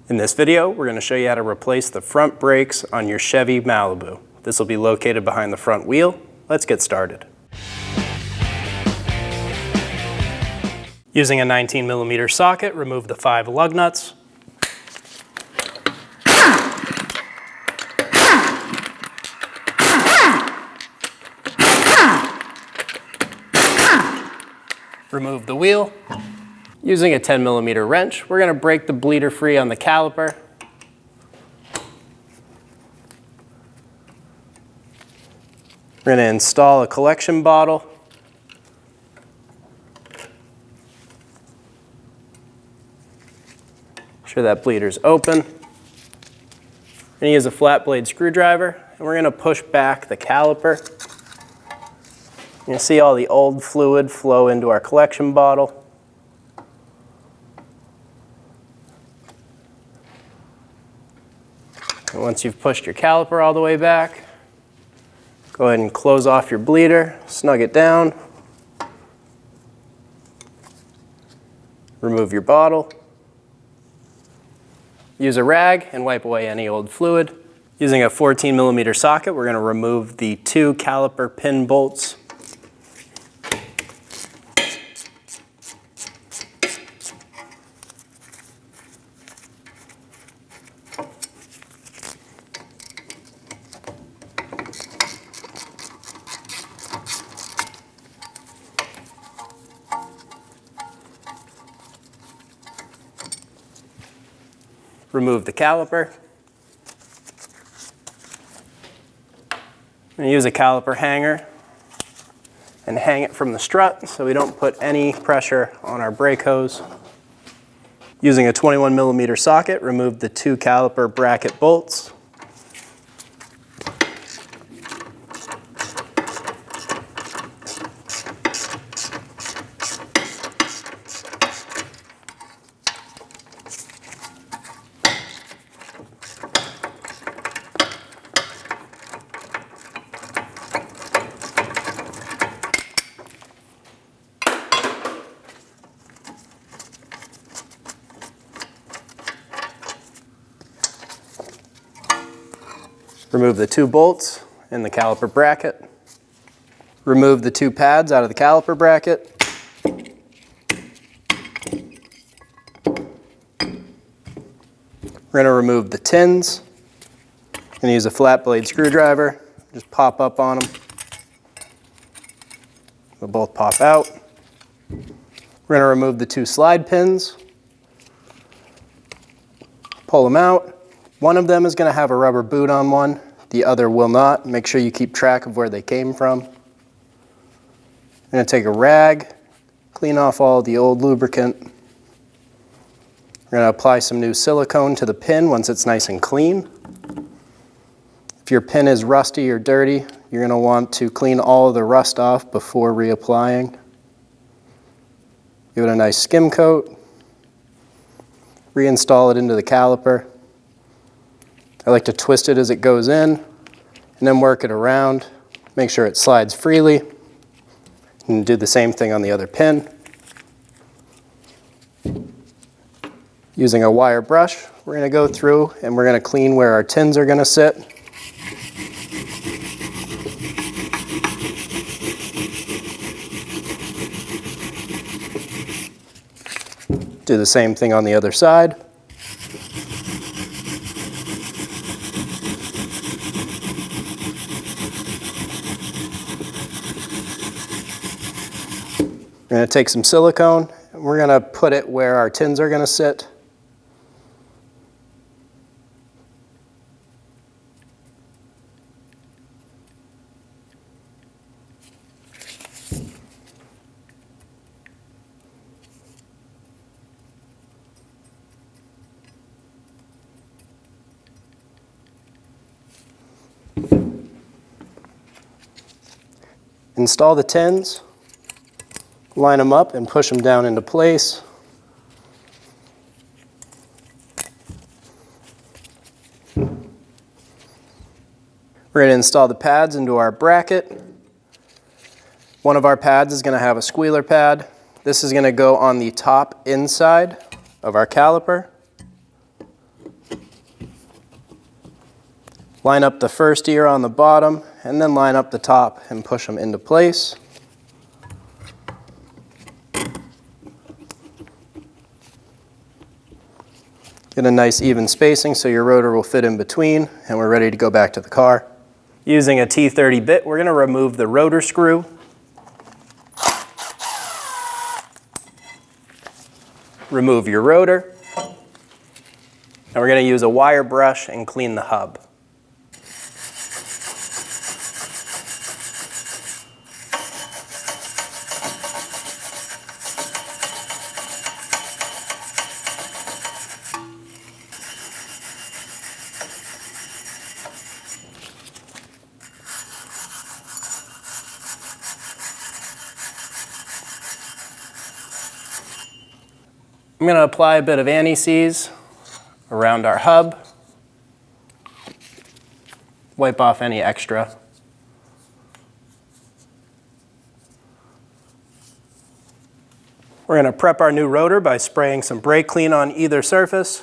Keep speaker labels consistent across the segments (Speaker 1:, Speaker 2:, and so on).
Speaker 1: In this video, we're going to show you how to replace the front brakes on your Chevy Malibu. This will be located behind the front wheel. Let's get started. Using a 19mm socket, remove the 5 lug nuts. Remove the wheel. Using a 10mm wrench, we're going to break the bleeder free on the caliper. We're going to install a collection bottle. Make sure that bleeder's open. We're going to use a flat blade screwdriver, and we're going to push back the caliper. You can see all the old fluid flow into our collection bottle. And once you've pushed your caliper all the way back, go ahead and close off your bleeder, snug it down, remove your bottle, use a rag and wipe away any old fluid. Using a 14mm socket, we're going to remove the 2 caliper pin bolts. Remove the caliper. I'm going to use a caliper hanger and hang it from the strut so we don't put any pressure on our brake hose. Using a 21mm socket, remove the 2 caliper bracket bolts. Remove the 2 bolts in the caliper bracket. Remove the 2 pads out of the caliper bracket. We're going to remove the tins. I'm going to use a flat blade screwdriver. Just pop up on them. They'll both pop out. We're going to remove the 2 slide pins. Pull them out. One of them is going to have a rubber boot on one. The other will not. Make sure you keep track of where they came from. I'm going to take a rag, clean off all the old lubricant. We're going to apply some new silicone to the pin once it's nice and clean. If your pin is rusty or dirty, you're going to want to clean all of the rust off before reapplying. Give it a nice skim coat. Reinstall it into the caliper. I like to twist it as it goes in and then work it around. Make sure it slides freely. And do the same thing on the other pin. Using a wire brush, we're going to go through and we're going to clean where our tins are going to sit. Do the same thing on the other side. We're going to take some silicone and we're going to put it where our tins are going to sit. Install the tins. Line them up and push them down into place. We're going to install the pads into our bracket. One of our pads is going to have a squealer pad. This is going to go on the top inside of our caliper. Line up the first ear on the bottom and then line up the top and push them into place. Get a nice even spacing so your rotor will fit in between, and we're ready to go back to the car. Using a T30 bit, we're going to remove the rotor screw. Remove your rotor. And we're going to use a wire brush and clean the hub. I'm going to apply a bit of anti-seize around our hub. Wipe off any extra. We're going to prep our new rotor by spraying some brake clean on either surface.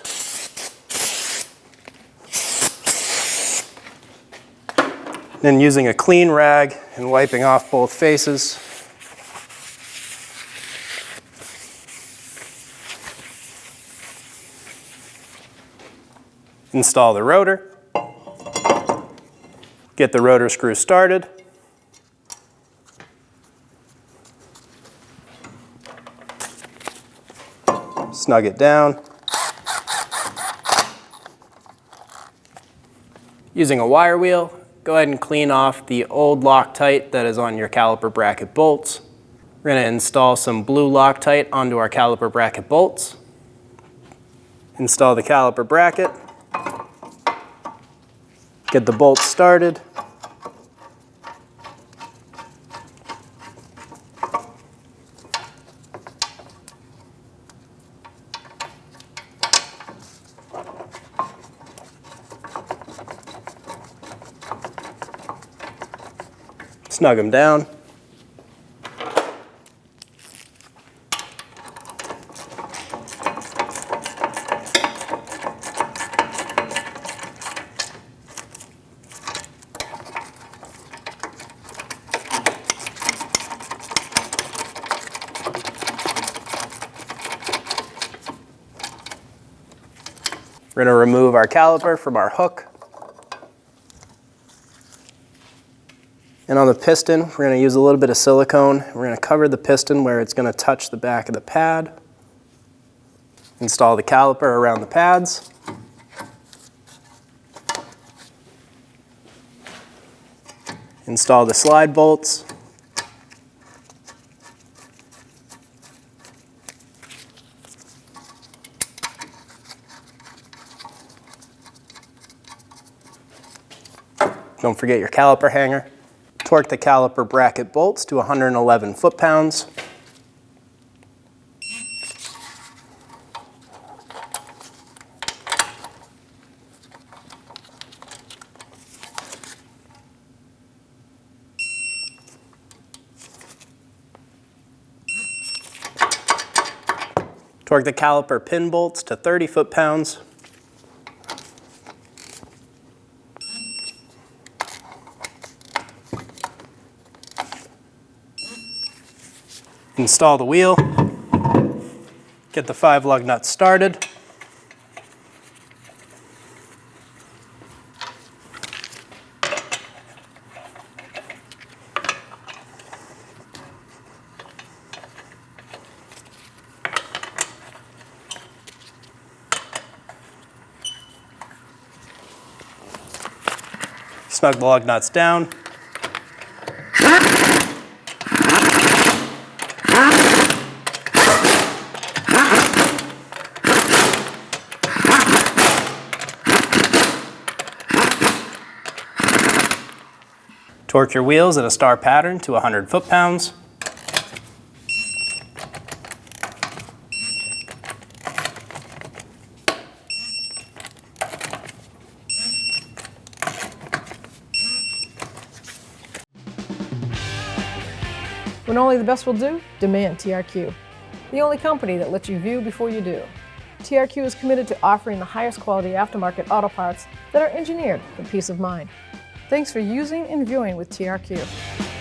Speaker 1: Then using a clean rag and wiping off both faces. Install the rotor. Get the rotor screw started. Snug it down. Using a wire wheel, go ahead and clean off the old Loctite that is on your caliper bracket bolts. We're going to install some blue Loctite onto our caliper bracket bolts. Install the caliper bracket. Get the bolts started. Snug them down. We're going to remove our caliper from our hook. And on the piston, we're going to use a little bit of silicone. We're going to cover the piston where it's going to touch the back of the pad. Install the caliper around the pads. Install the slide bolts. Don't forget your caliper hanger. Torque the caliper bracket bolts to 111 foot-pounds. Torque the caliper pin bolts to 30 foot-pounds. Install the wheel, get the 5 lug nuts started. Snug the lug nuts down. Torque your wheels in a star pattern to 100 foot-pounds.
Speaker 2: When only the best will do, demand TRQ. The only company that lets you view before you do. TRQ is committed to offering the highest quality aftermarket auto parts that are engineered for peace of mind. Thanks for using and viewing with TRQ.